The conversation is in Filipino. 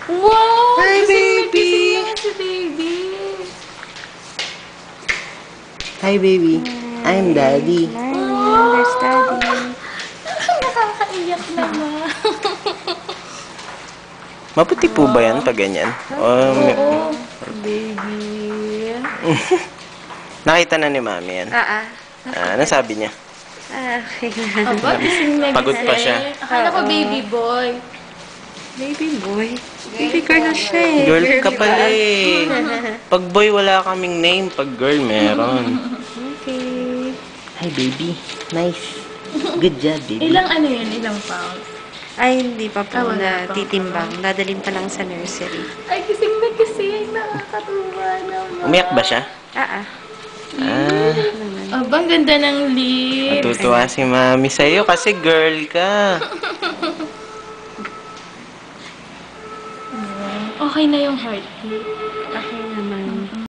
Wow! Hi, baby! Gising na si baby. Hi, baby. I'm Daddy. There's Daddy. Nakakaiyak naman. Maputi po ba yan pag ganyan? Oo. Baby. Nakita na ni Mami yan. Ano sabi niya? Okay na. Aba, gising na gising. Pagod pa siya. Akala ko baby boy. Baby boy. Baby girl na siya eh. Girl ka pala eh. Pag boy, wala kaming name. Pag girl, meron. Okay. Hi, baby. Nice. Good job, baby. Ilang ano yun? Ilang pounds? Ay, hindi pa po wala na pa. titimbang. Dadalhin pa lang sa nursery. Ay, gising na gising. Nakakatuwa naman. Umiyak ba siya? Ah. Aba, ang ganda ng lips. Matutuwa si Mami sa'yo kasi girl ka. Okay na yung heartbeat. Okay naman.